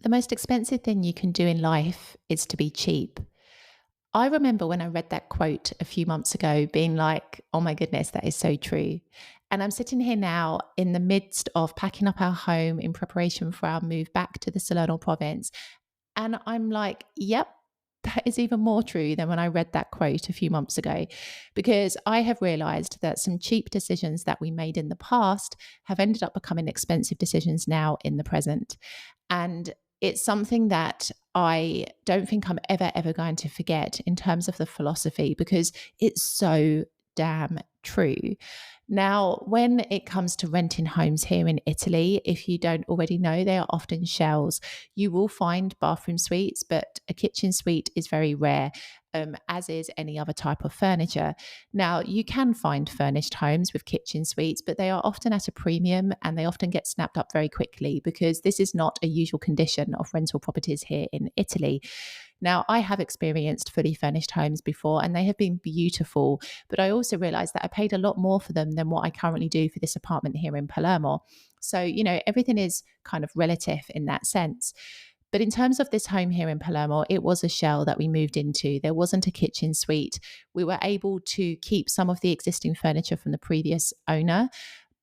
The most expensive thing you can do in life is to be cheap. I remember when I read that quote a few months ago being like, oh my goodness, that is so true. And I'm sitting here now in the midst of packing up our home in preparation for our move back to the Salerno province. And I'm like, yep, that is even more true than when I read that quote a few months ago, because I have realized that some cheap decisions that we made in the past have ended up becoming expensive decisions now in the present. And it's something that I don't think I'm ever going to forget in terms of the philosophy because it's so damn true. Now, when it comes to renting homes here in Italy, if you don't already know, they are often shells. You will find bathroom suites, but a kitchen suite is very rare, as is any other type of furniture. Now, you can find furnished homes with kitchen suites, but they are often at a premium and they often get snapped up very quickly because this is not a usual condition of rental properties here in Italy. Now, I have experienced fully furnished homes before and they have been beautiful, but I also realized that I paid a lot more for them than what I currently do for this apartment here in Palermo. So, everything is kind of relative in that sense. But in terms of this home here in Palermo, it was a shell that we moved into. There wasn't a kitchen suite. We were able to keep some of the existing furniture from the previous owner.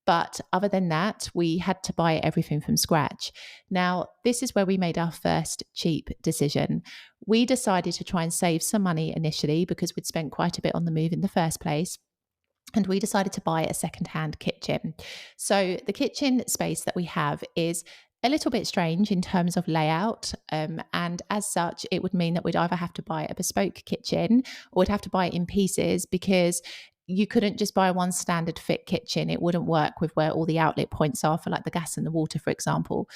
But other than that, we had to buy everything from scratch. Now, this is where we made our first cheap decision. We decided to try and save some money initially because we'd spent quite a bit on the move in the first place. And we decided to buy a second-hand kitchen. So the kitchen space that we have is a little bit strange in terms of layout. And as such, it would mean that we'd either have to buy a bespoke kitchen or we'd have to buy it in pieces because you couldn't just buy one standard fit kitchen. It wouldn't work with where all the outlet points are for like the gas and the water, for example.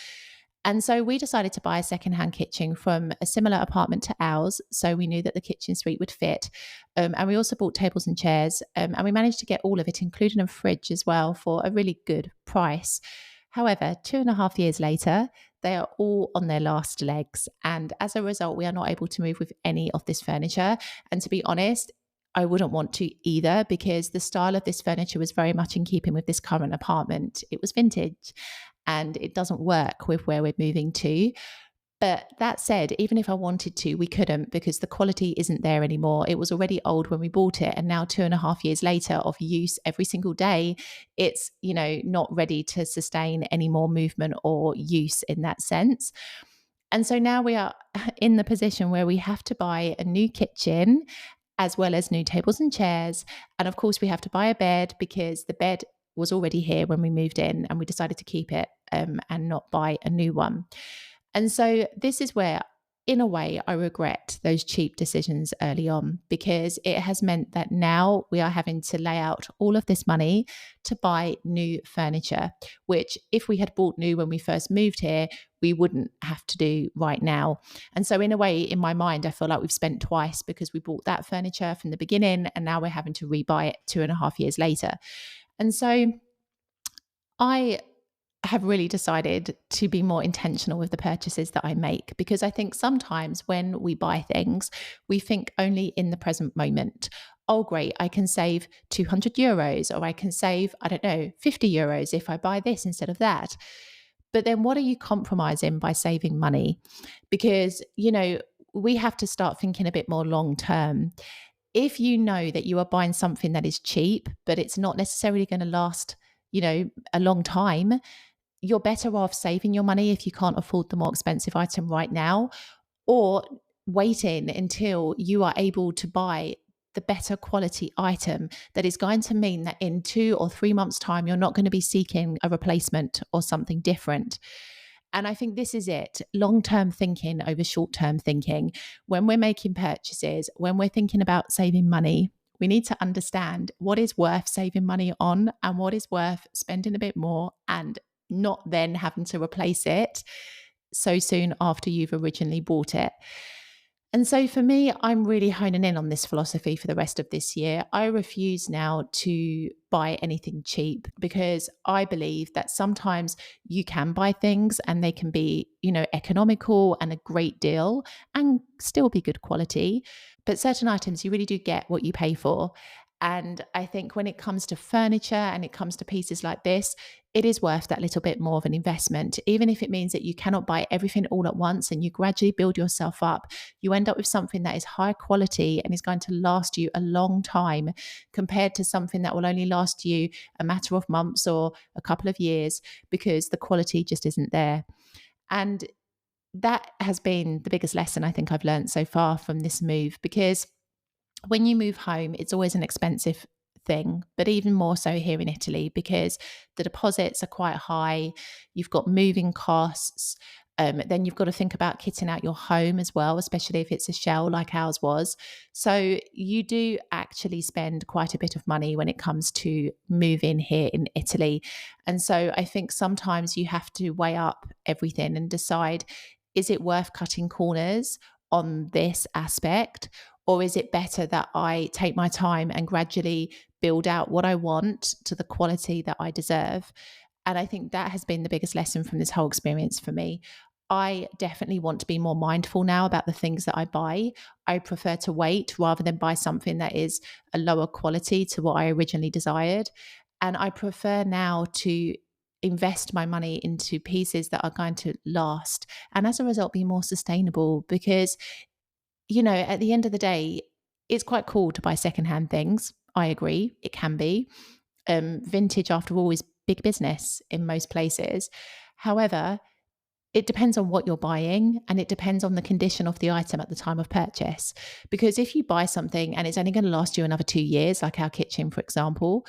And so we decided to buy a secondhand kitchen from a similar apartment to ours. So we knew that the kitchen suite would fit. And we also bought tables and chairs. And we managed to get all of it, including a fridge as well, for a really good price. However, 2.5 years later, they are all on their last legs. And as a result, we are not able to move with any of this furniture. And to be honest, I wouldn't want to either because the style of this furniture was very much in keeping with this current apartment. It was vintage and it doesn't work with where we're moving to. But that said, even if I wanted to, we couldn't because the quality isn't there anymore. It was already old when we bought it. And now 2.5 years later of use every single day, it's, not ready to sustain any more movement or use in that sense. And so now we are in the position where we have to buy a new kitchen as well as new tables and chairs. And of course, we have to buy a bed because the bed was already here when we moved in and we decided to keep it and not buy a new one. And so this is where, in a way, I regret those cheap decisions early on because it has meant that now we are having to lay out all of this money to buy new furniture, which if we had bought new when we first moved here, we wouldn't have to do right now. And so in a way, in my mind, I feel like we've spent twice because we bought that furniture from the beginning and now we're having to rebuy it 2.5 years later. And so I have really decided to be more intentional with the purchases that I make because I think sometimes when we buy things, we think only in the present moment. Oh, great, I can save €200 or I can save, I don't know, €50 if I buy this instead of that. But then what are you compromising by saving money? Because, we have to start thinking a bit more long term. If you know that you are buying something that is cheap, but it's not necessarily going to last, a long time, you're better off saving your money if you can't afford the more expensive item right now, or waiting until you are able to buy the better quality item that is going to mean that in 2 or 3 months' time, you're not going to be seeking a replacement or something different. And I think this is it, long-term thinking over short-term thinking. When we're making purchases, when we're thinking about saving money, we need to understand what is worth saving money on and what is worth spending a bit more and not then having to replace it so soon after you've originally bought it. And so for me, I'm really honing in on this philosophy for the rest of this year. I refuse now to buy anything cheap because I believe that sometimes you can buy things and they can be, economical and a great deal and still be good quality. But certain items, you really do get what you pay for. And I think when it comes to furniture and it comes to pieces like this, it is worth that little bit more of an investment, even if it means that you cannot buy everything all at once and you gradually build yourself up. You end up with something that is high quality and is going to last you a long time compared to something that will only last you a matter of months or a couple of years because the quality just isn't there. And that has been the biggest lesson I think I've learned so far from this move, because when you move home, it's always an expensive thing, but even more so here in Italy because the deposits are quite high. You've got moving costs. Then you've got to think about kitting out your home as well, especially if it's a shell like ours was. So you do actually spend quite a bit of money when it comes to moving here in Italy. And so I think sometimes you have to weigh up everything and decide, is it worth cutting corners on this aspect? Or is it better that I take my time and gradually build out what I want to the quality that I deserve? And I think that has been the biggest lesson from this whole experience for me. I definitely want to be more mindful now about the things that I buy. I prefer to wait rather than buy something that is a lower quality to what I originally desired. And I prefer now to invest my money into pieces that are going to last and as a result be more sustainable because at the end of the day, it's quite cool to buy secondhand things. I agree, it can be. Vintage, after all, is big business in most places. However, it depends on what you're buying and it depends on the condition of the item at the time of purchase. Because if you buy something and it's only going to last you another 2 years, like our kitchen, for example,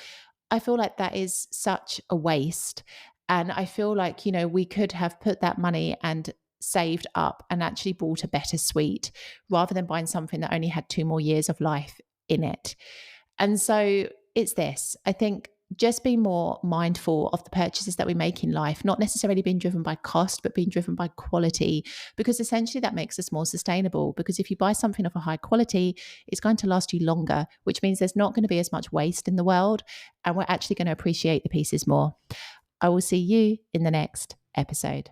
I feel like that is such a waste. And I feel like, we could have put that money and saved up and actually bought a better suite rather than buying something that only had 2 more years of life in it. And so it's this, I think, just be more mindful of the purchases that we make in life, not necessarily being driven by cost, but being driven by quality, because essentially that makes us more sustainable. Because if you buy something of a high quality, it's going to last you longer, which means there's not going to be as much waste in the world. And we're actually going to appreciate the pieces more. I will see you in the next episode.